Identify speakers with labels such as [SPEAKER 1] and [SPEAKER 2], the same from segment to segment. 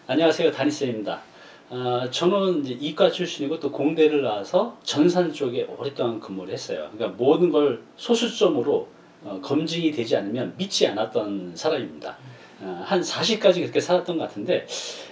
[SPEAKER 1] 안녕하세요. 다니쌤입니다. 저는 이제 이과 출신이고 또 공대를 나와서 전산 쪽에 오랫동안 근무를 했어요. 그러니까 모든 걸 소수점으로 검증이 되지 않으면 믿지 않았던 사람입니다. 한 40까지 그렇게 살았던 것 같은데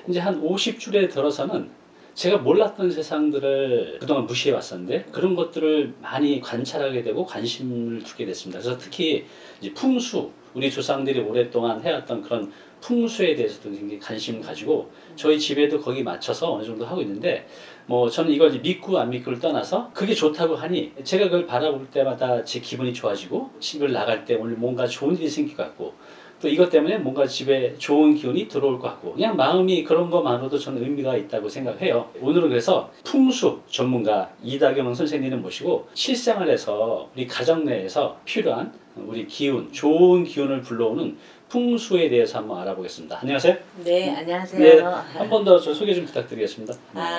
[SPEAKER 1] 이제 한 50줄에 들어서는 제가 몰랐던 세상들을 그동안 무시해 왔었는데 그런 것들을 많이 관찰하게 되고 관심을 두게 됐습니다. 그래서 특히 이제 풍수, 우리 조상들이 오랫동안 해왔던 그런 풍수에 대해서도 굉장히 관심을 가지고 저희 집에도 거기 맞춰서 어느 정도 하고 있는데 뭐 저는 이걸 믿고 안 믿고를 떠나서 그게 좋다고 하니 제가 그걸 바라볼 때마다 제 기분이 좋아지고 집을 나갈 때 오늘 뭔가 좋은 일이 생길 것 같고 또 이것 때문에 뭔가 집에 좋은 기운이 들어올 것 같고 그냥 마음이 그런 것만으로도 저는 의미가 있다고 생각해요. 오늘은 그래서 풍수 전문가 이다경 선생님을 모시고 실생활에서 우리 가정 내에서 필요한 우리 기운, 좋은 기운을 불러오는 풍수에 대해서 한번 알아보겠습니다. 안녕하세요.
[SPEAKER 2] 네, 안녕하세요.
[SPEAKER 1] 네, 한 번 더 저 소개 좀 부탁드리겠습니다.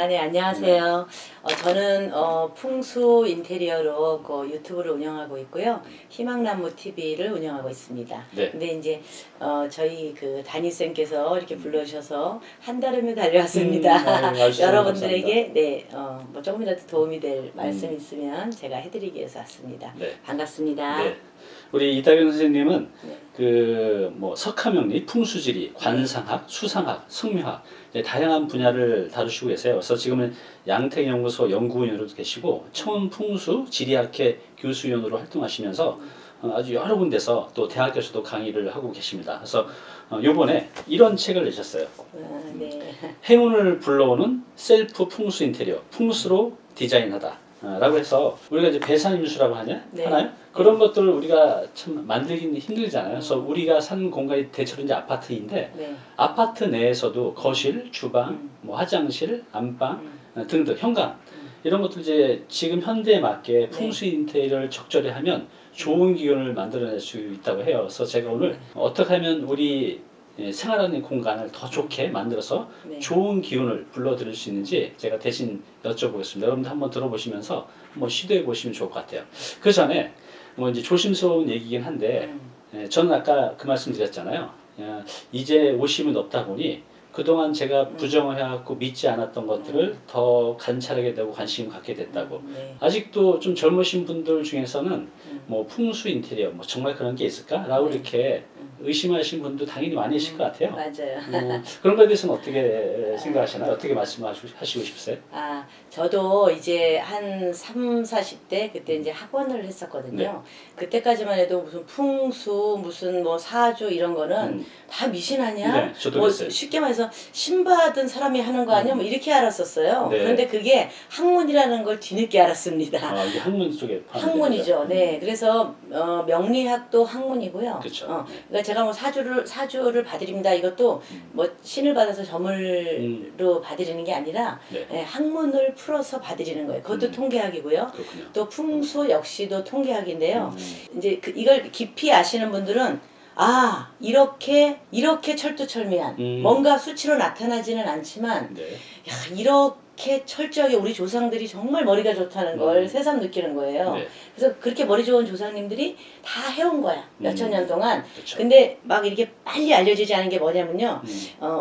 [SPEAKER 2] 네, 안녕하세요. 저는 풍수 인테리어로 그 유튜브를 운영하고 있고요. 희망나무 TV를 운영하고 있습니다.
[SPEAKER 1] 네.
[SPEAKER 2] 근데 이제 저희 그 다니쌤께서 이렇게 불러주셔서 한 달음에 달려왔습니다. 여러분들에게 네, 뭐 조금이라도 도움이 될 말씀 있으면 제가 해드리기 위해서 왔습니다.
[SPEAKER 1] 네.
[SPEAKER 2] 반갑습니다.
[SPEAKER 1] 네. 우리 이다경 선생님은
[SPEAKER 2] 네.
[SPEAKER 1] 뭐 석가명리, 풍수지리, 관상학, 수상학, 성묘학 다양한 분야를 다루시고 계세요. 그래서 지금은 양택연구소 연구위원으로도 계시고 청운풍수 지리학회 교수위원으로 활동하시면서 아주 여러 군데서 또 대학교에서도 강의를 하고 계십니다. 그래서 요번에 이런 책을 내셨어요.
[SPEAKER 2] 네.
[SPEAKER 1] 행운을 불러오는 셀프 풍수 인테리어, 풍수로 디자인하다. 라고 해서 우리가 이제 배산임수라고 하나요? 그런 것들을 우리가 참 만들기는 힘들잖아요. 그래서 우리가 사는 공간이 대체로 이제 아파트인데
[SPEAKER 2] 네.
[SPEAKER 1] 아파트 내에서도 거실, 주방, 뭐 화장실, 안방 등등 현관 이런 것들 이제 지금 현대에 맞게 풍수 인테리어를 적절히 하면 좋은 기운을 만들어낼 수 있다고 해요. 그래서 제가 오늘 어떻게 하면 우리 생활하는 공간을 더 좋게 만들어서 좋은 기운을 불러드릴 수 있는지 제가 대신 여쭤보겠습니다. 여러분들 한번 들어보시면서 한번 시도해 보시면 좋을 것 같아요. 그 전에 뭐 이제 조심스러운 얘기긴 한데 저는 아까 그 말씀 드렸잖아요. 이제 50이 넘다 보니 그동안 제가 부정을 해갖고 믿지 않았던 것들을 더 관찰하게 되고 관심을 갖게 됐다고. 아직도 좀 젊으신 분들 중에서는 뭐 풍수 인테리어 뭐 정말 그런 게 있을까? 라고 이렇게 의심하시는 분도 당연히 많이 계실 것 같아요.
[SPEAKER 2] 맞아요.
[SPEAKER 1] 그런 거에 대해서는 어떻게 생각하시나요? 어떻게 말씀하시고 싶으세요?
[SPEAKER 2] 저도 이제 한 3, 40대 그때 이제 학원을 했었거든요. 그때까지만 해도 무슨 풍수, 무슨 뭐 사주 이런 거는 다 미신 아니야?
[SPEAKER 1] 네, 저도
[SPEAKER 2] 뭐
[SPEAKER 1] 그랬어요.
[SPEAKER 2] 쉽게 말해서 신받은 사람이 하는 거 아니야? 뭐 이렇게 알았었어요.
[SPEAKER 1] 네.
[SPEAKER 2] 그런데 그게 학문이라는 걸 뒤늦게 알았습니다.
[SPEAKER 1] 이게 학문 쪽에
[SPEAKER 2] 학문이죠. 네. 그래서 명리학도 학문이고요.
[SPEAKER 1] 그렇죠.
[SPEAKER 2] 그러니까 제가 뭐 사주를 봐드립니다. 이것도 뭐 신을 받아서 점을로 봐드리는 게 아니라 학문을 풀어서 봐드리는 거예요. 그것도 통계학이고요.
[SPEAKER 1] 그렇군요.
[SPEAKER 2] 또 풍수 역시도 통계학인데요. 이제 이걸 깊이 아시는 분들은 이렇게 철두철미한 뭔가 수치로 나타나지는 않지만 야, 이렇게 철저하게 우리 조상들이 정말 머리가 좋다는 걸 새삼 느끼는 거예요. 그래서 그렇게 머리 좋은 조상님들이 다 해온 거야. 몇천 년 동안.
[SPEAKER 1] 그쵸.
[SPEAKER 2] 근데 막 이렇게 빨리 알려지지 않은 게 뭐냐면요.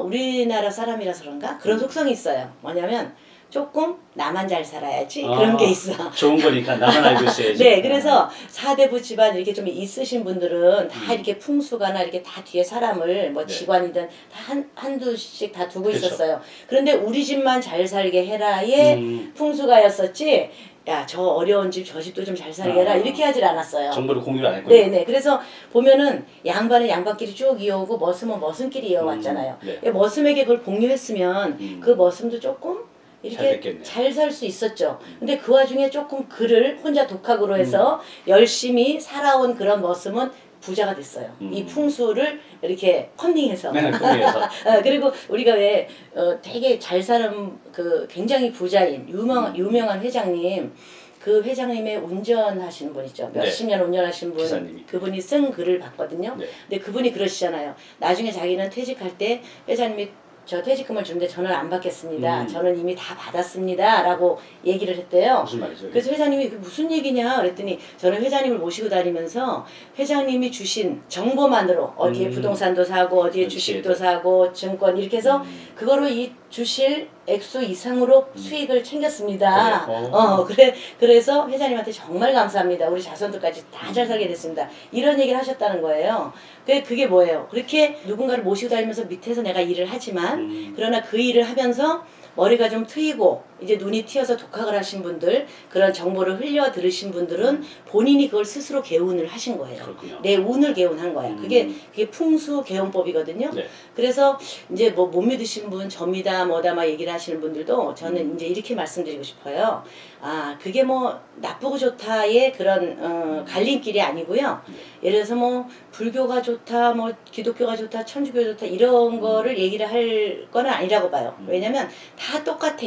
[SPEAKER 2] 우리나라 사람이라서 그런가? 그런 속성이 있어요. 뭐냐면 조금 나만 잘 살아야지 그런 게 있어.
[SPEAKER 1] 좋은 거니까 나만 알고 있어야지.
[SPEAKER 2] 네, 그래서 사대부 집안 이렇게 좀 있으신 분들은 다 이렇게 풍수가나 이렇게 다 뒤에 사람을 뭐 직관이든 다 한두씩 다 두고 있었어요. 그런데 우리 집만 잘 살게 해라의 풍수가였었지. 야, 저 어려운 집, 저 집도 좀 잘 살게 해라. 이렇게 하질 않았어요.
[SPEAKER 1] 정보를 공유를 안 했군요.
[SPEAKER 2] 네네. 그래서 보면은 양반은 양반끼리 쭉 이어오고 머슴은 머슴끼리 이어왔잖아요. 머슴에게 그걸 공유했으면 그 머슴도 조금 이렇게 잘 살 수 있었죠. 근데 그 와중에 조금 글을 혼자 독학으로 해서 열심히 살아온 그런 머슴은 부자가 됐어요. 이 풍수를 이렇게 펀딩해서. 그리고 우리가 왜 되게 잘 사는 그 굉장히 부자인 유명한 회장님, 그 회장님의 운전하시는 분 있죠. 몇십 년 운전하신 분.
[SPEAKER 1] 기사님이.
[SPEAKER 2] 그분이 쓴 글을 봤거든요. 근데 그분이 그러시잖아요. 나중에 자기는 퇴직할 때 회장님이 저 퇴직금을 주는데 저는 안 받겠습니다. 저는 이미 다 받았습니다. 라고 얘기를 했대요.
[SPEAKER 1] 무슨 말이죠?
[SPEAKER 2] 그래서 회장님이 무슨 얘기냐 그랬더니 저는 회장님을 모시고 다니면서 회장님이 주신 정보만으로 어디에 부동산도 사고 어디에 주식도 사고 증권 이렇게 해서 그거로 이 주실 액수 이상으로 수익을 챙겼습니다. 그래서 회장님한테 정말 감사합니다. 우리 자손들까지 다 잘 살게 됐습니다. 이런 얘기를 하셨다는 거예요. 그게 뭐예요? 그렇게 누군가를 모시고 다니면서 밑에서 내가 일을 하지만 그러나 그 일을 하면서 머리가 좀 트이고 이제 눈이 튀어서 독학을 하신 분들 그런 정보를 흘려 들으신 분들은 본인이 그걸 스스로 개운을 하신 거예요.
[SPEAKER 1] 그렇군요.
[SPEAKER 2] 내 운을 개운한 거야. 그게 풍수 개운법이거든요.
[SPEAKER 1] 네.
[SPEAKER 2] 그래서 이제 뭐 못 믿으신 분 점이다 뭐다 막 얘기를 하시는 분들도 저는 이제 이렇게 말씀드리고 싶어요. 아 그게 뭐 나쁘고 좋다의 그런 갈림길이 아니고요. 예를 들어서 뭐 불교가 좋다 뭐 기독교가 좋다 천주교가 좋다 이런 거를 얘기를 할 거는 아니라고 봐요. 왜냐면 다 똑같아.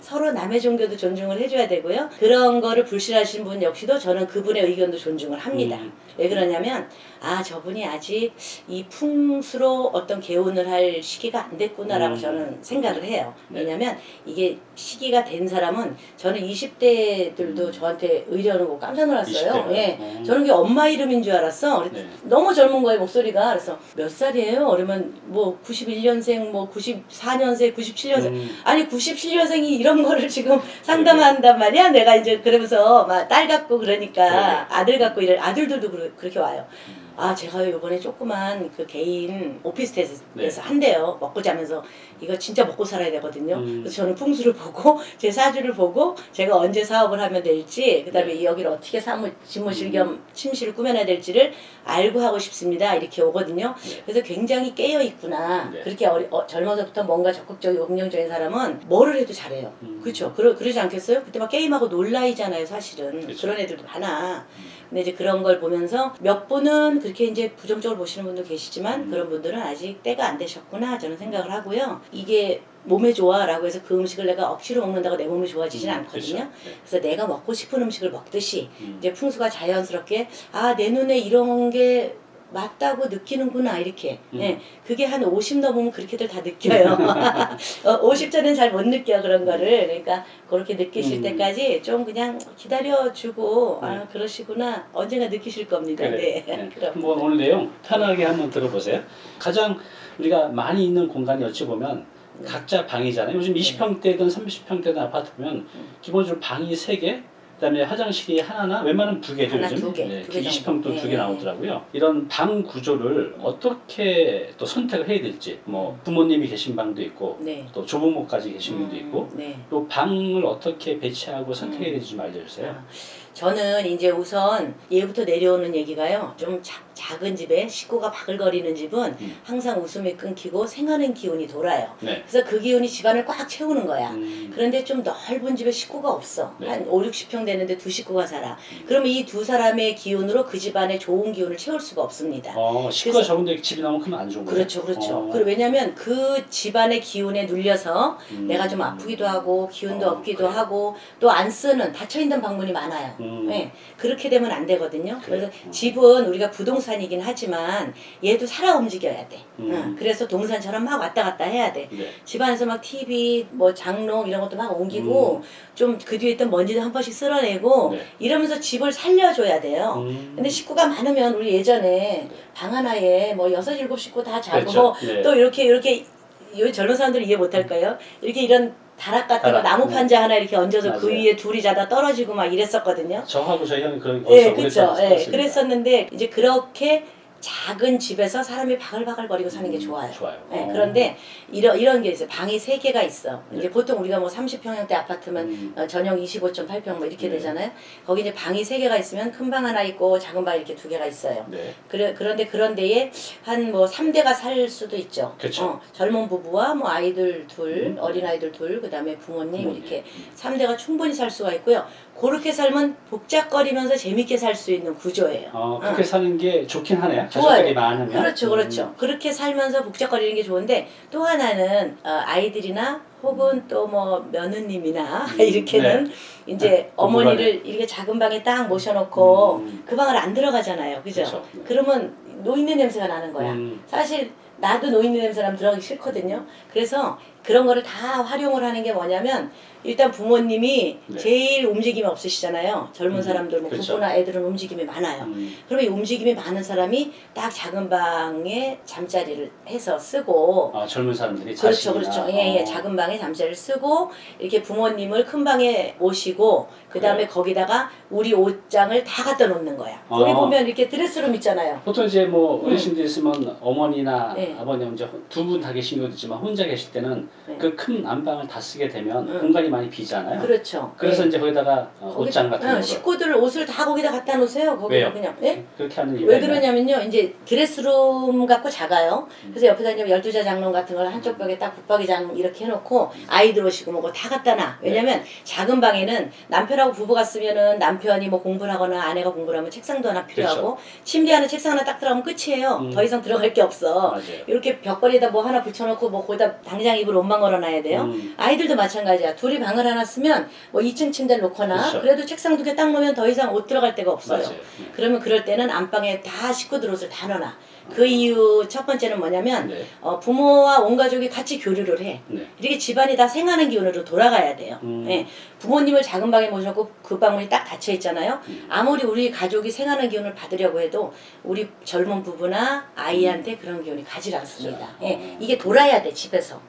[SPEAKER 2] 서로 남의 종교도 존중을 해줘야 되고요. 그런 거를 불신하시는 분 역시도 저는 그분의 의견도 존중을 합니다. 왜 그러냐면 아 저분이 아직 이 풍수로 어떤 개운을 할 시기가 안 됐구나라고 저는 생각을 해요. 왜냐면 이게 시기가 된 사람은 저는 20대들도 저한테 의뢰하는 거 깜짝 놀랐어요.
[SPEAKER 1] 20대가?
[SPEAKER 2] 예, 저는 그게 엄마 이름인 줄 알았어.
[SPEAKER 1] 네.
[SPEAKER 2] 너무 젊은 거예요 목소리가. 그래서 몇 살이에요? 그러면 뭐 91년생, 뭐 94년생, 97년생. 아니 97년생이 이런 거를 지금 상담한단 말이야. 내가 이제 그러면서 막 딸 갖고 그러니까 아들 갖고 이래 아들들도 그렇게 와요. 아 제가 요번에 조그만 그 개인 오피스텔에서 한대요. 먹고 자면서 이거 진짜 먹고 살아야 되거든요. 그래서 저는 풍수를 보고 제 사주를 보고 제가 언제 사업을 하면 될지 그다음에 여기를 어떻게 집무실 겸 침실을 꾸며놔야 될지를 알고 하고 싶습니다. 이렇게 오거든요. 그래서 굉장히 깨어 있구나. 그렇게 젊어서부터 뭔가 적극적이고 긍정적인 사람은 뭐를 해도 잘해요. 그렇죠. 그러지 않겠어요? 그때 막 게임하고 놀라이잖아요. 사실은
[SPEAKER 1] 그쵸.
[SPEAKER 2] 그런 애들도 많아. 근데 이제 그런 걸 보면서 몇 분은 그렇게 이제 부정적으로 보시는 분도 계시지만 그런 분들은 아직 때가 안 되셨구나 저는 생각을 하고요. 이게 몸에 좋아라고 해서 그 음식을 내가 억지로 먹는다고 내 몸이 좋아지진 않거든요. 그래서 내가 먹고 싶은 음식을 먹듯이 이제 풍수가 자연스럽게 아 내 눈에 이런 게 맞다고 느끼는구나 이렇게. 예, 그게 한 50 넘으면 그렇게들 다 느껴요. 50전엔 잘 못 느껴 그런 거를. 그러니까 그렇게 느끼실 때까지 좀 그냥 기다려주고 아 그러시구나 언젠가 느끼실 겁니다.
[SPEAKER 1] 그래.
[SPEAKER 2] 네. 그럼.
[SPEAKER 1] 한번 오늘 내용 편하게 한번 들어보세요. 가장 우리가 많이 있는 공간이 어찌 보면 각자 방이잖아요. 요즘 20평대든 30평대든 아파트 보면 기본적으로 방이 3개, 그다음에 화장실이 하나나 웬만하면 2개죠.
[SPEAKER 2] 하나,
[SPEAKER 1] 요즘.
[SPEAKER 2] 2개.
[SPEAKER 1] 네,
[SPEAKER 2] 2개
[SPEAKER 1] 20평도
[SPEAKER 2] 정도.
[SPEAKER 1] 2개 나오더라고요. 이런 방 구조를 어떻게 또 선택을 해야 될지, 뭐 부모님이 계신 방도 있고,
[SPEAKER 2] 네.
[SPEAKER 1] 또 조부모까지 계신 분도 있고,
[SPEAKER 2] 네.
[SPEAKER 1] 또 방을 어떻게 배치하고 선택해야 될지 좀 알려주세요.
[SPEAKER 2] 저는 이제 우선 예부터 내려오는 얘기가요. 좀 작은 집에 식구가 바글거리는 집은 항상 웃음이 끊기고 생하는 기운이 돌아요.
[SPEAKER 1] 네.
[SPEAKER 2] 그래서 그 기운이 집안을 꽉 채우는 거야. 그런데 좀 넓은 집에 식구가 없어.
[SPEAKER 1] 네.
[SPEAKER 2] 한 5, 60평 되는데 2식구가 살아. 그러면 이 2사람의 기운으로 그 집안의 좋은 기운을 채울 수가 없습니다.
[SPEAKER 1] 식구가 적은데 집이 너무 크면 안 좋은 거예요?
[SPEAKER 2] 그렇죠, 그렇죠. 왜냐면 그 집안의 기운에 눌려서 내가 좀 아프기도 하고 기운도 없기도
[SPEAKER 1] 그래요.
[SPEAKER 2] 하고 또 안 쓰는 닫혀있는 방문이 많아요. 네, 그렇게 되면 안 되거든요. 그래서 집은 우리가 부동산이긴 하지만 얘도 살아 움직여야 돼. 그래서 동산처럼 막 왔다 갔다 해야 돼.
[SPEAKER 1] 네.
[SPEAKER 2] 집안에서 막 TV, 뭐 장롱 이런 것도 막 옮기고 좀 그 뒤에 있던 먼지도 한 번씩 쓸어내고
[SPEAKER 1] 네.
[SPEAKER 2] 이러면서 집을 살려줘야 돼요. 근데 식구가 많으면 우리 예전에 방 하나에 뭐 6, 7식구 다 자고
[SPEAKER 1] 그렇죠. 네.
[SPEAKER 2] 또 이렇게 요 젊은 사람들이 이해 못할 거예요. 이렇게 이런 다락 같은 거 나무 판자 하나 이렇게 얹어서
[SPEAKER 1] 맞아요.
[SPEAKER 2] 그 위에 둘이 자다 떨어지고 막 이랬었거든요.
[SPEAKER 1] 저하고 저희 형이 그런
[SPEAKER 2] 예, 그렇죠. 예, 그랬었는데 이제 그렇게 작은 집에서 사람이 바글바글거리고 사는 게 좋아요. 네, 그런데 이런 게 있어요. 방이 3개가 있어.
[SPEAKER 1] 네.
[SPEAKER 2] 이제 보통 우리가 뭐 30평형대 아파트면 전용 25.8평 뭐 이렇게
[SPEAKER 1] 네.
[SPEAKER 2] 되잖아요. 거기 이제 방이 3개가 있으면 큰 방 하나 있고 작은 방 이렇게 2개가 있어요.
[SPEAKER 1] 네.
[SPEAKER 2] 그런데 그런 데에 한 뭐 3대가 살 수도 있죠.
[SPEAKER 1] 그렇죠.
[SPEAKER 2] 젊은 부부와 뭐 아이들 둘, 어린아이들 둘, 그다음에 부모님 이렇게 3대가 충분히 살 수가 있고요. 그렇게 살면 복잡거리면서 재밌게 살 수 있는 구조예요.
[SPEAKER 1] 그렇게 사는 게 좋긴 하네요.
[SPEAKER 2] 좋아요.
[SPEAKER 1] 가족들이 많으면.
[SPEAKER 2] 그렇죠, 그렇죠. 그렇게 살면서 복잡거리는 게 좋은데 또 하나는 아이들이나 혹은 또 뭐 며느님이나 이렇게는 이제 어머니를 이렇게 작은 방에 딱 모셔놓고 그 방을 안 들어가잖아요, 그죠?
[SPEAKER 1] 그렇죠.
[SPEAKER 2] 그러면 노인네 냄새가 나는 거야. 사실 나도 노인네 냄새 나면 들어가기 싫거든요. 그래서 그런 거를 다 활용을 하는 게 뭐냐면 일단 부모님이
[SPEAKER 1] 네.
[SPEAKER 2] 제일 움직임이 없으시잖아요. 젊은 사람들, 뭐
[SPEAKER 1] 그렇죠.
[SPEAKER 2] 부부나 애들은 움직임이 많아요. 그러면 이 움직임이 많은 사람이 딱 작은 방에 잠자리를 해서 쓰고
[SPEAKER 1] 젊은 사람들이
[SPEAKER 2] 그렇죠,
[SPEAKER 1] 자식이나,
[SPEAKER 2] 그렇죠. 예, 작은 방에 잠자리를 쓰고 이렇게 부모님을 큰 방에 모시고 그 다음에 거기다가 우리 옷장을 다 갖다 놓는 거야. 거기 보면 이렇게 드레스룸 있잖아요.
[SPEAKER 1] 보통 이제 뭐 어르신들 있으면 어머니나
[SPEAKER 2] 네.
[SPEAKER 1] 아버님 이제 두 분 다 계신 것도 있지만 혼자 계실 때는
[SPEAKER 2] 네.
[SPEAKER 1] 그 큰 안방을 다 쓰게 되면 공간이 많이 비잖아요.
[SPEAKER 2] 그렇죠.
[SPEAKER 1] 그래서
[SPEAKER 2] 네.
[SPEAKER 1] 이제 거기다가 옷장 같은 거를
[SPEAKER 2] 식구들 옷을 다 거기다 갖다 놓으세요. 거기다
[SPEAKER 1] 왜요?
[SPEAKER 2] 그냥. 예?
[SPEAKER 1] 그렇게 하는 이유가
[SPEAKER 2] 왜 그러냐면요. 이제 드레스룸 갖고 작아요. 그래서 옆에다 이제 12자 장롱 같은 걸 한쪽 벽에 딱 붙박이장 이렇게 해놓고 아이들 오시고 뭐고 다 갖다 놔. 왜냐면 작은 방에는 남편하고 부부가 쓰면은 남편이 뭐 공부를 하거나 아내가 공부를 하면 책상도 하나 필요하고 침대 하나 책상 하나 딱 들어가면 끝이에요. 더 이상 들어갈 게 없어.
[SPEAKER 1] 맞아요.
[SPEAKER 2] 이렇게 벽걸이에다 뭐 하나 붙여놓고 뭐 거기다 당장 입을 옷만 걸어놔야 돼요. 아이들도 마찬가지야. 둘이 방을 하나 쓰면 뭐 2층 침대를 놓거나
[SPEAKER 1] 그렇죠.
[SPEAKER 2] 그래도 책상 두 개 딱 놓으면 더 이상 옷 들어갈 데가 없어요.
[SPEAKER 1] 맞아요.
[SPEAKER 2] 그러면 그럴 때는 안방에 다 식구들 옷을 다 넣어놔. 그 이유 첫 번째는 뭐냐면
[SPEAKER 1] 네.
[SPEAKER 2] 부모와 온 가족이 같이 교류를 해.
[SPEAKER 1] 네.
[SPEAKER 2] 이렇게 집안이 다 생하는 기운으로 돌아가야 돼요. 예. 부모님을 작은 방에 모셔놓고 그 방문이 딱 닫혀 있잖아요. 아무리 우리 가족이 생하는 기운을 받으려고 해도 우리 젊은 부부나 아이한테 그런 기운이 가지 않습니다. 예. 이게 돌아야 돼 집에서.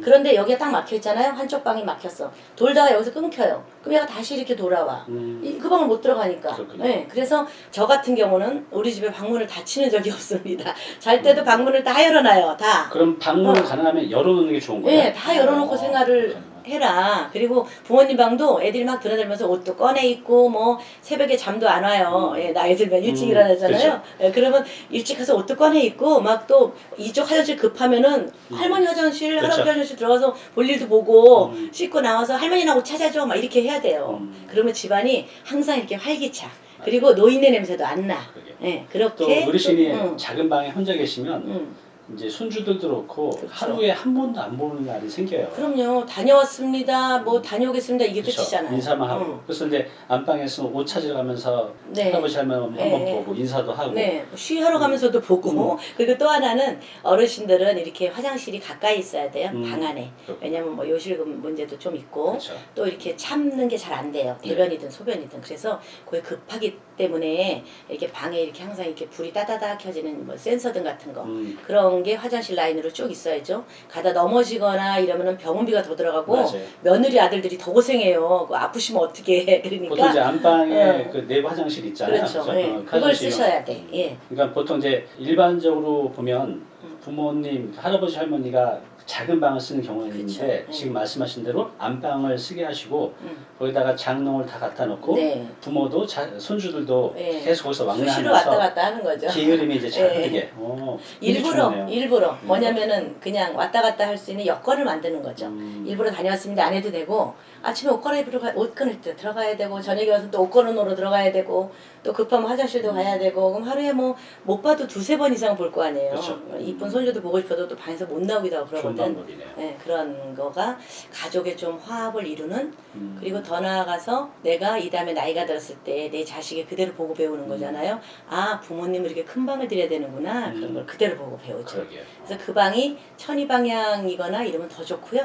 [SPEAKER 2] 그런데 여기가 딱 막혀 있잖아요. 한쪽 방이 막혔어. 돌다가 여기서 끊겨요. 그럼 얘가 다시 이렇게 돌아와. 그 방을 못 들어가니까. 예. 그래서 저 같은 경우는 우리 집에 방문을 닫히는 적이 없습니다. 잘 때도 방문을 다 열어놔요. 다.
[SPEAKER 1] 그럼 방문을 가능하면 열어놓는 게 좋은 거예요?
[SPEAKER 2] 네, 다 열어놓고 생활을 해라. 그리고 부모님 방도 애들이 막 드나들면서 옷도 꺼내 입고 뭐 새벽에 잠도 안 와요. 예, 나이 들면 일찍 일어나잖아요.
[SPEAKER 1] 그렇죠.
[SPEAKER 2] 예, 그러면 일찍 가서 옷도 꺼내 입고 막 또 이쪽 화장실 급하면은 할머니 화장실,
[SPEAKER 1] 그렇죠.
[SPEAKER 2] 할아버지 화장실 들어가서 볼일도 보고 씻고 나와서 할머니나 옷 찾아줘 막 이렇게 해야 돼요. 그러면 집안이 항상 이렇게 활기차. 그리고 노인네 냄새도 안 나. 예, 그렇게
[SPEAKER 1] 또 어르신이 작은 방에 혼자 계시면 이제 손주들도 그렇고
[SPEAKER 2] 그렇죠.
[SPEAKER 1] 하루에 한 번도 안 보는 날이 생겨요.
[SPEAKER 2] 그럼요. 다녀왔습니다. 뭐 다녀오겠습니다. 이게
[SPEAKER 1] 그렇죠.
[SPEAKER 2] 끝이잖아요.
[SPEAKER 1] 인사만 하고. 그래서 이제 안방에서 옷 찾으러 가면서
[SPEAKER 2] 네.
[SPEAKER 1] 할아버지 할머니
[SPEAKER 2] 네.
[SPEAKER 1] 한번 보고 인사도 하고.
[SPEAKER 2] 네, 쉬하러 가면서도 보고 그리고 또 하나는 어르신들은 이렇게 화장실이 가까이 있어야 돼요. 방 안에.
[SPEAKER 1] 그렇구나.
[SPEAKER 2] 왜냐면 뭐 요실금 문제도 좀 있고
[SPEAKER 1] 그렇죠.
[SPEAKER 2] 또 이렇게 참는 게 잘 안 돼요. 대변이든 소변이든. 그래서 거의 급하기 때문에 이렇게 방에 이렇게 항상 이렇게 불이 따다닥 켜지는 뭐 센서등 같은 거 그런 게 화장실 라인으로 쭉 있어야죠. 가다 넘어지거나 이러면은 병원비가 더 들어가고
[SPEAKER 1] 맞아요.
[SPEAKER 2] 며느리 아들들이 더 고생해요. 그거 아프시면 어떻게 해. 그러니까
[SPEAKER 1] 보통 이제 안방에 그 내부 화장실 있잖아요.
[SPEAKER 2] 그렇죠.
[SPEAKER 1] 그래서
[SPEAKER 2] 예. 그걸 쓰셔야 돼. 예.
[SPEAKER 1] 그러니까 보통 이제 일반적으로 보면 부모님, 할아버지 할머니가 작은 방을 쓰는 경우는 있는데
[SPEAKER 2] 그렇죠.
[SPEAKER 1] 지금 말씀하신 대로 안방을 쓰게 하시고 거기다가 장롱을 다 갖다 놓고
[SPEAKER 2] 네.
[SPEAKER 1] 부모도 손주들도
[SPEAKER 2] 네.
[SPEAKER 1] 계속 거기서
[SPEAKER 2] 수시로 왔다
[SPEAKER 1] 왕래하면서
[SPEAKER 2] 갔다 하는 거죠.
[SPEAKER 1] 게으름이 이제 잘
[SPEAKER 2] 네.
[SPEAKER 1] 흐르게. 굉장히 좋네요.
[SPEAKER 2] 일부러 뭐냐면은 그냥 왔다 갔다 할 수 있는 여건을 만드는 거죠. 일부러 다녀왔습니다 안 해도 되고 아침에 옷 갈아입으러 옷 끊을 때 들어가야 되고 저녁에 와서 또 옷 걸어놓으러 들어가야 되고 또 급하면 화장실도 가야 되고 그럼 하루에 뭐 못 봐도 두세 번 이상 볼 거 아니에요.
[SPEAKER 1] 그렇죠.
[SPEAKER 2] 이쁜 손주도 보고 싶어도 또 방에서 못 나오기도 하고
[SPEAKER 1] 좋은
[SPEAKER 2] 그러거든.
[SPEAKER 1] 방법이네요.
[SPEAKER 2] 네, 그런 거가 가족의 좀 화합을 이루는 그리고 더 나아가서 내가 이 다음에 나이가 들었을 때 내 자식이 그대로 보고 배우는 거잖아요. 아 부모님은 이렇게 큰 방을 드려야 되는구나. 그런 걸 그대로 보고 배우죠.
[SPEAKER 1] 그러게요.
[SPEAKER 2] 그래서 그 방이 천이방향이거나 이러면 더 좋고요.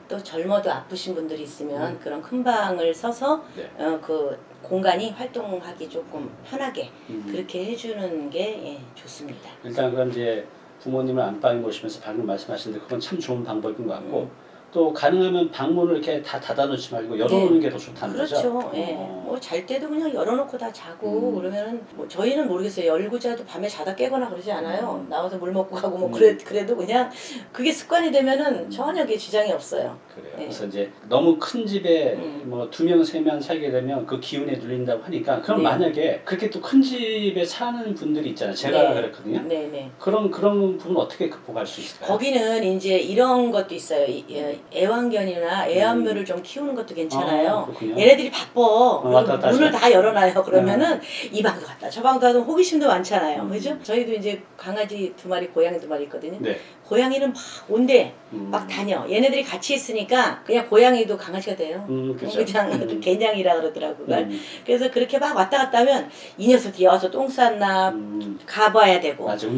[SPEAKER 2] 또 젊어도 아프신 분들이 있으면 그런 큰 방을 써서
[SPEAKER 1] 네.
[SPEAKER 2] 그 공간이 활동하기 조금 편하게 그렇게 해주는 게 예, 좋습니다.
[SPEAKER 1] 일단 그럼 이제 부모님을 안방에 모시면서 방금 말씀하신 데 그건 참 좋은 방법인 것 같고 또 가능하면 방문을 이렇게 다 닫아놓지 말고 열어놓는 게 더 좋다는 거죠?
[SPEAKER 2] 그렇죠. 예. 뭐 잘 때도 그냥 열어놓고 다 자고 그러면은 뭐 저희는 모르겠어요. 열고 자도 밤에 자다 깨거나 그러지 않아요. 나와서 물 먹고 가고 뭐 그래도 그냥 그게 습관이 되면은 전혀 그게 지장이 없어요.
[SPEAKER 1] 그래요.
[SPEAKER 2] 예.
[SPEAKER 1] 그래서 이제 너무 큰 집에 뭐 2명, 3명 살게 되면 그 기운에 눌린다고 하니까 그럼
[SPEAKER 2] 네.
[SPEAKER 1] 만약에 그렇게 또 큰 집에 사는 분들이 있잖아요. 제가 그랬거든요.
[SPEAKER 2] 네네.
[SPEAKER 1] 그런 부분 어떻게 극복할 수 있을까요?
[SPEAKER 2] 거기는 이제 이런 것도 있어요. 애완견이나 애완묘를 좀 키우는 것도 괜찮아요.
[SPEAKER 1] 아, 그렇군요.
[SPEAKER 2] 얘네들이 바빠.
[SPEAKER 1] 왔다 갔다
[SPEAKER 2] 문을
[SPEAKER 1] 하죠.
[SPEAKER 2] 다 열어놔요. 그러면은 이 방도 갔다 저 방도 가도 호기심도 많잖아요. 그죠? 저희도 이제 강아지 2마리, 고양이 2마리 있거든요.
[SPEAKER 1] 네.
[SPEAKER 2] 고양이는 막 온대 막 다녀. 얘네들이 같이 있으니까 그냥 고양이도 강아지가 돼요.
[SPEAKER 1] 그죠.
[SPEAKER 2] 그냥 개냥이라 그러더라고 그걸. 그래서 그렇게 막 왔다 갔다 하면 이 녀석이 와서 똥 쌌나 가봐야 되고.
[SPEAKER 1] 맞아,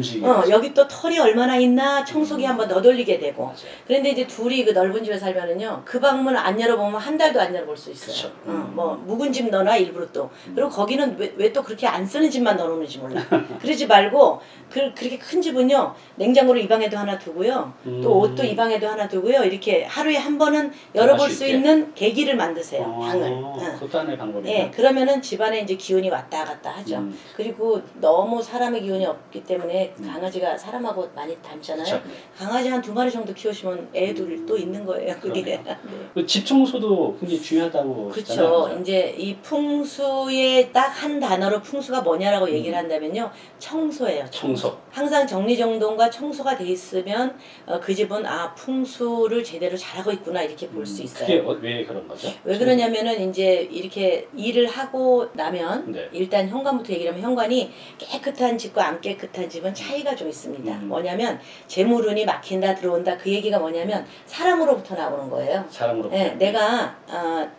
[SPEAKER 2] 여기 또 털이 얼마나 있나 청소기 한번 더 돌리게 되고.
[SPEAKER 1] 맞아.
[SPEAKER 2] 그런데 이제 둘이 그 넓은 집에 살면은요 그 방문 안 열어보면 한 달도 안 열어볼 수 있어요.
[SPEAKER 1] 그쵸.
[SPEAKER 2] 뭐 묵은 집 넣어놔 일부러 또. 그리고 거기는 왜 또 그렇게 안 쓰는 집만 넣어놓는지 몰라. 그러지 말고 그렇게 큰 집은요 냉장고를 이 방에도 하나 두고요. 또 옷도 이 방에도 하나 두고요. 이렇게 하루에 한 번은 열어볼 수 있는 계기를 만드세요. 방을.
[SPEAKER 1] 그것도 하나의 방법이에요.
[SPEAKER 2] 네, 그러면은 집안에 이제 기운이 왔다 갔다 하죠. 그리고 너무 사람의 기운이 없기 때문에 강아지가 사람하고 많이 닮잖아요.
[SPEAKER 1] 그쵸.
[SPEAKER 2] 강아지 한 2마리 정도 키우시면 애들 또 있는 거예요. 그게. 네.
[SPEAKER 1] 집 청소도 굉장히 중요하다고
[SPEAKER 2] 그렇죠.
[SPEAKER 1] 하잖아요.
[SPEAKER 2] 이제 이 풍수의 딱 한 단어로 풍수가 뭐냐라고 얘기를 한다면요. 청소예요.
[SPEAKER 1] 청소.
[SPEAKER 2] 항상 정리정돈과 청소가 돼 있으면 그 집은 풍수를 제대로 잘하고 있구나 이렇게 볼 수 있어요.
[SPEAKER 1] 그게 왜 그런 거죠?
[SPEAKER 2] 왜 그러냐면은 이제 이렇게 일을 하고 나면
[SPEAKER 1] 네.
[SPEAKER 2] 일단 현관부터 얘기를 하면 현관이 깨끗한 집과 안 깨끗한 집은 차이가 좀 있습니다. 뭐냐면 재물운이 막힌다 들어온다 그 얘기가 뭐냐면 사람으로부터 나오는 거예요.
[SPEAKER 1] 사람으로부터.
[SPEAKER 2] 네, 내가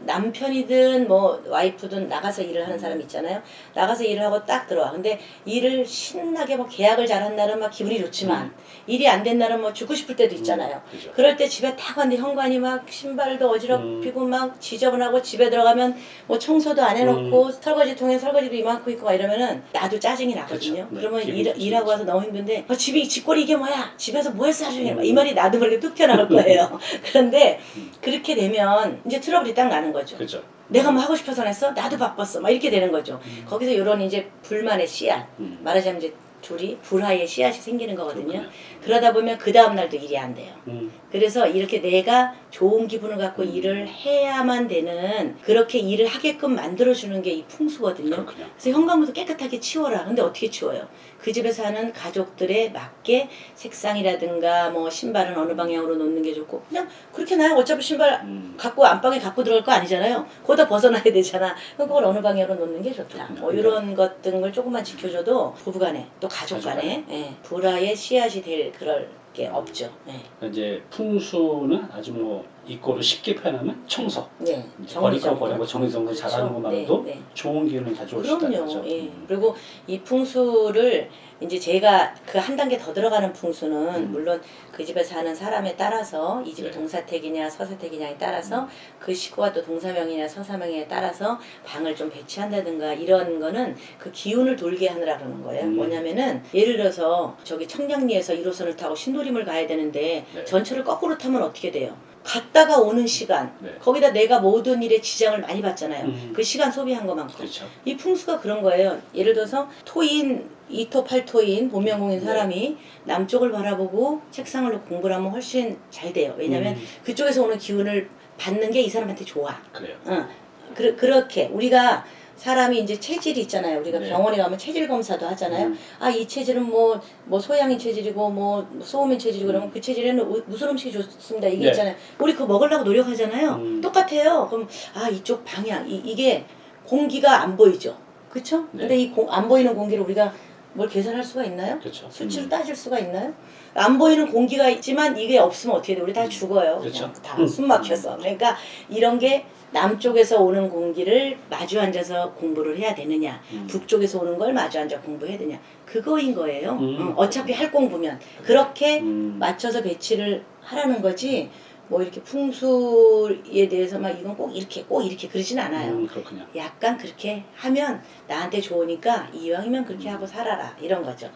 [SPEAKER 2] 남편이든 뭐 와이프든 나가서 일을 하는 사람 있잖아요. 나가서 일을 하고 딱 들어와. 근데 일을 신나게 뭐 계약을 잘한 날은 막 기분이 좋지만 일이 안 된 날은 뭐 죽고 싶을 때도 있잖아요.
[SPEAKER 1] 그죠.
[SPEAKER 2] 그럴 때 집에 딱 왔는데 현관이 막 신발도 어지럽히고 막 지저분하고 집에 들어가면 뭐 청소도 안 해놓고 설거지통에 설거지도 이만큼 있고 막 이러면은 나도 짜증이 나거든요.
[SPEAKER 1] 그렇죠. 네,
[SPEAKER 2] 그러면
[SPEAKER 1] 기분이
[SPEAKER 2] 일하고 와서 너무 힘든데 집꼴이 이게 뭐야? 집에서 뭐 했어 나중에 이 말이 나도 모르게 뚝 튀어나올 거예요. 그런데 그렇게 되면 이제 트러블이 딱 나는 거죠.
[SPEAKER 1] 그렇죠.
[SPEAKER 2] 내가 뭐 하고 싶어서 했어? 나도 바빴어. 막 이렇게 되는 거죠. 거기서 이런 이제 불만의 씨앗, 말하자면 이제 둘이 불화의 씨앗이 생기는 거거든요.
[SPEAKER 1] 그렇군요.
[SPEAKER 2] 그러다 보면 그 다음 날도 일이 안 돼요. 그래서 이렇게 내가 좋은 기분을 갖고 일을 해야만 되는 그렇게 일을 하게끔 만들어주는 게 이 풍수거든요.
[SPEAKER 1] 그렇군요.
[SPEAKER 2] 그래서 현관부터 깨끗하게 치워라. 근데 어떻게 치워요? 그 집에 사는 가족들에 맞게 색상이라든가 뭐 신발은 어느 방향으로 놓는 게 좋고 그냥 그렇게 놔요. 어차피 신발 갖고 안방에 갖고 들어갈 거 아니잖아요. 거기다 벗어놔야 되잖아. 그럼 그걸 어느 방향으로 놓는 게 좋다. 뭐 이런 것 등을 조금만 지켜줘도 부부간에 또 가족간에 불화의 씨앗이 될 그럴 게 없죠.
[SPEAKER 1] 이제 풍수는 아주 뭐 이꼬로 쉽게 표현하면 청소.
[SPEAKER 2] 네.
[SPEAKER 1] 버리고 버리고 정리정돈
[SPEAKER 2] 그렇죠.
[SPEAKER 1] 잘하는 것만으로도
[SPEAKER 2] 네.
[SPEAKER 1] 좋은 기운을 가져올 수 있다는 거죠.
[SPEAKER 2] 그리고 이 풍수를 이제 제가 그 한 단계 더 들어가는 풍수는 물론 그 집에 사는 사람에 따라서 이 집이 동사택이냐 서사택이냐에 따라서 그 식구가 또 동사명이냐 서사명에 따라서 방을 좀 배치한다든가 이런 거는 그 기운을 돌게 하느라 그러는 거예요. 뭐냐면은 예를 들어서 저기 청량리에서 1호선을 타고 신도림을 가야 되는데 전철을 거꾸로 타면 어떻게 돼요? 갔다가 오는 시간 거기다 내가 모든 일에 지장을 많이 받잖아요. 그 시간 소비한 것만큼.
[SPEAKER 1] 그렇죠.
[SPEAKER 2] 이 풍수가 그런 거예요. 예를 들어서 토인 2토 8토인 본명공인 사람이 남쪽을 바라보고 책상을 놓고 공부를 하면 훨씬 잘 돼요. 왜냐하면 그쪽에서 오는 기운을 받는 게 이 사람한테 좋아.
[SPEAKER 1] 그래요.
[SPEAKER 2] 그렇게 우리가 사람이 이제 체질이 있잖아요. 우리가 병원에 가면 체질 검사도 하잖아요. 이 체질은 뭐 소양인 체질이고 뭐 소음인 체질이고 그러면 그 체질에는 무슨 음식이 좋습니다. 이게 있잖아요. 우리 그거 먹으려고 노력하잖아요. 똑같아요. 그럼 이쪽 방향 이게 공기가 안 보이죠. 그렇죠? 근데 이 안 보이는 공기를 우리가 뭘 계산할 수가 있나요?
[SPEAKER 1] 그렇죠.
[SPEAKER 2] 수치로 따질 수가 있나요? 안 보이는 공기가 있지만 이게 없으면 어떻게 돼? 우리 다 죽어요.
[SPEAKER 1] 그렇죠.
[SPEAKER 2] 다 숨 막혀서. 그러니까 이런 게 남쪽에서 오는 공기를 마주 앉아서 공부를 해야 되느냐 북쪽에서 오는 걸 마주 앉아 공부해야 되냐 그거인 거예요. 어차피 할 공부면 그렇게 맞춰서 배치를 하라는 거지 뭐 이렇게 풍수에 대해서 막 이건 꼭 이렇게 그러진 않아요.
[SPEAKER 1] 그렇군요.
[SPEAKER 2] 약간 그렇게 하면 나한테 좋으니까 이왕이면 그렇게 하고 살아라 이런 거죠.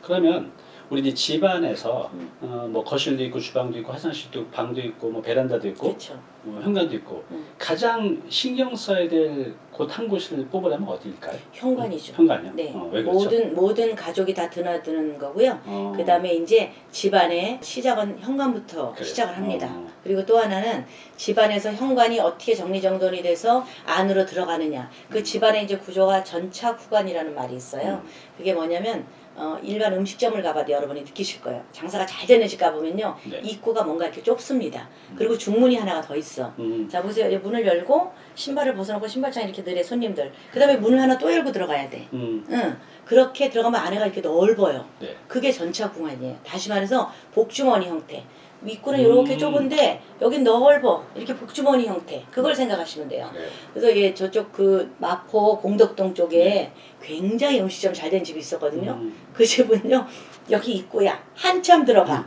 [SPEAKER 1] 그러면 우리 이제 집안에서 뭐 거실도 있고 주방도 있고 화장실도 있고 방도 있고 뭐 베란다도 있고
[SPEAKER 2] 그렇죠.
[SPEAKER 1] 뭐 현관도 있고 가장 신경 써야 될 곳 한 곳을 뽑으려면 어디일까요?
[SPEAKER 2] 현관이죠.
[SPEAKER 1] 현관이요?
[SPEAKER 2] 네.
[SPEAKER 1] 왜 그렇죠?
[SPEAKER 2] 모든 가족이 다 드나드는 거고요. 그 다음에 이제 집안의 시작은 현관부터 시작을 합니다. 그리고 또 하나는 집안에서 현관이 어떻게 정리정돈이 돼서 안으로 들어가느냐. 그 집안의 이제 구조가 전착후관이라는 말이 있어요. 그게 뭐냐면 일반 음식점을 가봐도 여러분이 느끼실 거예요. 장사가 잘 되는 집 가보면요.
[SPEAKER 1] 네.
[SPEAKER 2] 입구가 뭔가 이렇게 좁습니다. 그리고 중문이 하나가 더 있어. 자 보세요. 이제 문을 열고 신발을 벗어놓고 신발장에 이렇게 늘에 손님들. 그 다음에 문을 하나 또 열고 들어가야 돼. 응. 그렇게 들어가면 안에가 이렇게 넓어요.
[SPEAKER 1] 네.
[SPEAKER 2] 그게 전차 공간이에요. 다시 말해서 복주머니 형태. 입구는 이렇게 좁은데 여긴 넓어. 이렇게 복주머니 형태. 그걸 생각하시면 돼요.
[SPEAKER 1] 그래요.
[SPEAKER 2] 그래서 이게 저쪽 그 마포 공덕동 쪽에 굉장히 음식점 잘 된 집이 있었거든요. 그 집은요. 여기 입구야. 한참 들어가.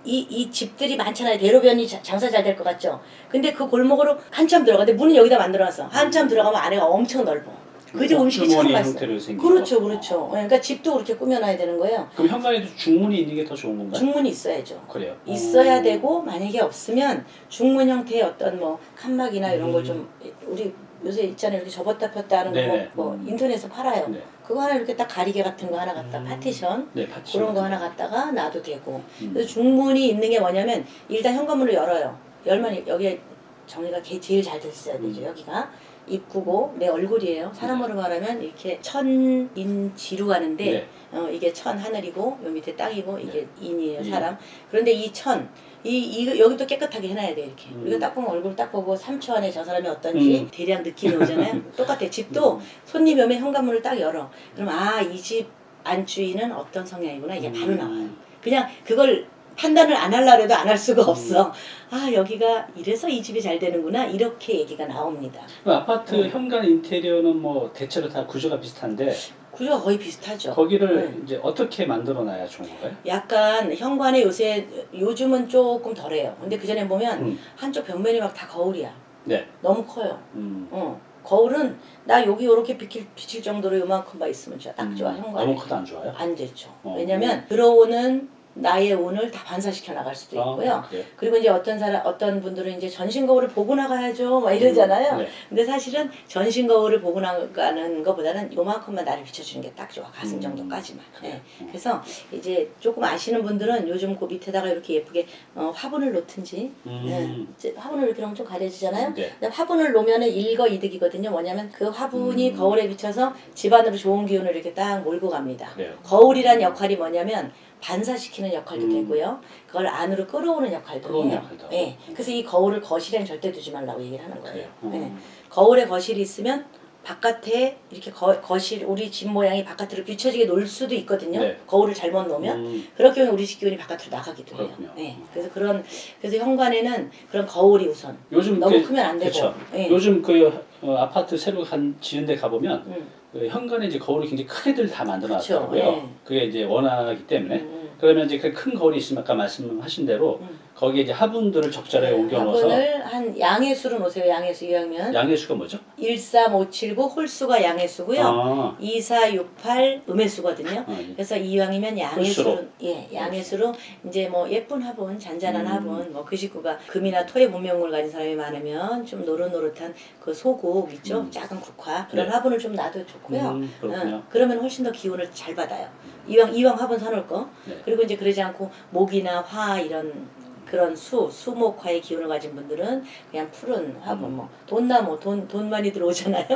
[SPEAKER 2] 이 집들이 많잖아요. 대로변이 장사 잘 될 것 같죠. 근데 그 골목으로 한참 들어가. 근데 문은 여기다 만들어놨어. 한참 들어가면 안에가 엄청 넓어. 그 집 음식이 참 맛있어. 그렇죠, 그렇죠. 그러니까 집도 그렇게 꾸며놔야 되는 거예요.
[SPEAKER 1] 그럼 현관에도 중문이 있는 게 더 좋은 건가요?
[SPEAKER 2] 중문이 있어야죠.
[SPEAKER 1] 그래요.
[SPEAKER 2] 있어야 되고 만약에 없으면 중문 형태의 어떤 뭐 칸막이나 이런 걸 좀 우리 요새 있잖아요. 이렇게 접었다 폈다 하는 거 뭐 인터넷에서 팔아요.
[SPEAKER 1] 네.
[SPEAKER 2] 그거 하나 이렇게 딱 가리개 같은 거 하나 갖다 파티션,
[SPEAKER 1] 네, 파티션
[SPEAKER 2] 그런 거 하나 갖다가 놔도 되고. 그래서 중문이 있는 게 뭐냐면 일단 현관문을 열어요. 열면 여기에 정리가 제일 잘 됐어야 되죠. 여기가 입구고 내 얼굴이에요. 사람으로 말하면 이렇게 천인지루 가는데 이게 천 하늘이고 요 밑에 땅이고 이게 인이에요. 사람. 그런데 이 천 여기도 깨끗하게 해놔야 돼 이렇게. 우리가 딱 보면 얼굴 딱 보고 3초 안에 저 사람이 어떤지 대략 느낌이 오잖아요. 똑같아. 집도 손님 오면 현관문을 딱 열어. 그럼 이 집 안주인은 어떤 성향이구나 이게 바로 나와요. 그냥 그걸 판단을 안 하려고 해도 안 할 수가 없어. 여기가 이래서 이 집이 잘 되는구나 이렇게 얘기가 나옵니다.
[SPEAKER 1] 아파트 현관 인테리어는 뭐 대체로 다 구조가 비슷한데
[SPEAKER 2] 구조가 거의 비슷하죠.
[SPEAKER 1] 거기를 이제 어떻게 만들어놔야 좋은 거예요?
[SPEAKER 2] 약간 현관에 요즘은 조금 덜해요. 근데 그전에 보면 한쪽 벽면이 막 다 거울이야.
[SPEAKER 1] 네.
[SPEAKER 2] 너무 커요. 거울은 나 여기 이렇게 비칠 정도로 요만큼만 있으면 딱 좋아. 현관에.
[SPEAKER 1] 너무 커도 안 좋아요?
[SPEAKER 2] 안 좋죠. 왜냐면 들어오는 나의 운을 다 반사시켜 나갈 수도 있고요. 그리고 이제 어떤 분들은 이제 전신 거울을 보고 나가야죠, 막 이러잖아요. 근데 사실은 전신 거울을 보고 나가는 것보다는 요만큼만 나를 비춰주는 게 딱 좋아. 가슴 정도까지만. 그래서 이제 조금 아시는 분들은 요즘 그 밑에다가 이렇게 예쁘게 화분을 놓든지, 화분을 이렇게 놓으면 좀 가려지잖아요. 근데 화분을 놓으면 일거이득이거든요. 뭐냐면 그 화분이 거울에 비쳐서 집안으로 좋은 기운을 이렇게 딱 몰고 갑니다. 거울이란 역할이 뭐냐면 반사시키는 역할도 되고요. 그걸 안으로 끌어오는 역할도 해요. 그래서 이 거울을 거실엔 절대 두지 말라고 얘기를 하는 거예요. 거울에 거실이 있으면 바깥에 이렇게 거실 우리 집 모양이 바깥으로 비춰지게 놓을 수도 있거든요. 거울을 잘못 놓으면 그렇게 하면 우리 집 기운이 바깥으로 나가기도 해요. 그래서 현관에는 그런 거울이 우선
[SPEAKER 1] 요즘
[SPEAKER 2] 너무 크면 안 되고.
[SPEAKER 1] 요즘 아파트 새로 지은 데 가보면 현관에 이제 거울이 굉장히 큰 애들 다 만들어놨더라고요. 그게 이제 원하기 때문에. 그러면 이제 그 큰 거울이 있으면 아까 말씀하신 대로 거기에 이제 화분들을 적절하게 옮겨 넣어서
[SPEAKER 2] 화분을 한 양의 수로 놓으세요. 양의 수 이왕이면.
[SPEAKER 1] 양의 수가 뭐죠?
[SPEAKER 2] 13579 홀수가 양의 수고요. 2468 음의 수거든요. 그래서 이왕이면 양의 수로 양의 수로 이제 뭐 예쁜 화분, 잔잔한 화분, 뭐 그 식구가 금이나 토의 문명을 가진 사람이 많으면 좀 노릇노릇한 그 소국 있죠. 작은 국화 그런 화분을 좀 놔도 좋고요. 그러면 훨씬 더 기운을 잘 받아요. 이왕 화분 사놓을 거. 그리고 이제 그러지 않고 목이나 화 이런 그런 수목화의 기운을 가진 분들은 그냥 푸른 화분, 뭐 돈나무, 돈 많이 들어오잖아요.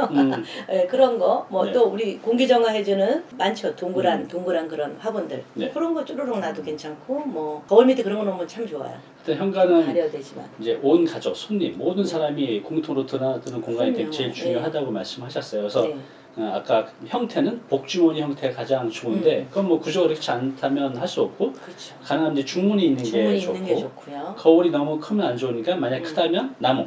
[SPEAKER 2] 그런 거, 뭐 또 우리 공기정화 해주는 많죠. 동그란 그런 화분들. 그런 거 쭈루룩 놔도 괜찮고, 뭐 거울 밑에 그런 거 놓으면 참 좋아요.
[SPEAKER 1] 현관은
[SPEAKER 2] 가려되지만
[SPEAKER 1] 이제 온 가족, 손님 모든 사람이 공통으로 드나드는 공간이 제일 중요하다고 말씀하셨어요. 그래서 아까 형태는 복주머니 형태가 가장 좋은데 그건 뭐 구조가 그렇지 않다면 할 수 없고 가능하면 이제 중문이 있는 게 좋고요. 거울이 너무 크면 안 좋으니까 만약 크다면 나무,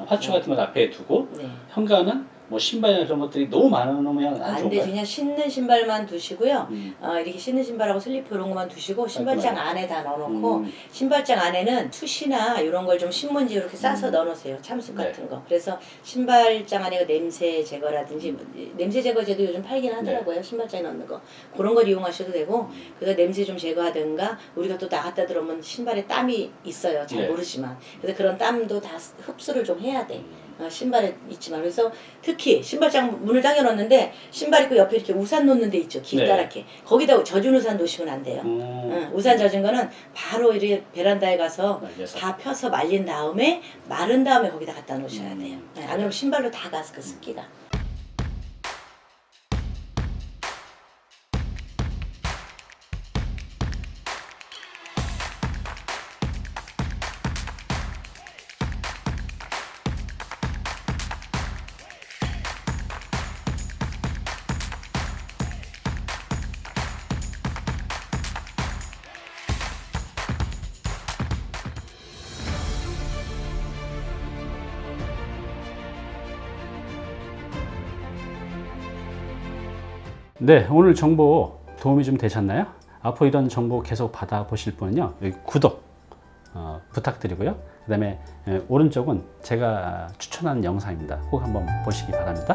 [SPEAKER 1] 화초 같은 걸 앞에 두고 현관은 뭐 신발이나 그런 것들이 너무 많으면 안 좋은 거예요.
[SPEAKER 2] 그냥 신는 신발만 두시고요. 이렇게 신는 신발하고 슬리퍼 이런 것만 두시고 신발장 안에 다 넣어놓고 신발장 안에는 숯이나 이런 걸 좀 신문지 이렇게 싸서 넣어놓으세요. 참숯 같은 거. 그래서 신발장 안에 냄새 제거라든지 냄새 제거제도 요즘 팔긴 하더라고요. 신발장에 넣는 거. 그런 걸 이용하셔도 되고 그래서 냄새 좀 제거하든가 우리가 또 나갔다 들어오면 신발에 땀이 있어요. 잘 모르지만. 그래서 그런 땀도 다 흡수를 좀 해야 돼. 신발에 있지만 그래서 특히 신발장 문을 당겨놓는데 신발 입고 옆에 이렇게 우산 놓는 데 있죠. 길다랗게 거기다 젖은 우산 놓으시면 안 돼요. 우산 젖은 거는 바로 이렇게 베란다에 가서 다 펴서 말린 다음에 마른 다음에 거기다 갖다 놓으셔야 돼요. 안 그러면 신발로 다 가서 그 습기가
[SPEAKER 1] 네, 오늘 정보 도움이 좀 되셨나요? 앞으로 이런 정보 계속 받아보실 분은요, 여기 구독 부탁드리고요. 그 다음에 오른쪽은 제가 추천하는 영상입니다. 꼭 한번 보시기 바랍니다.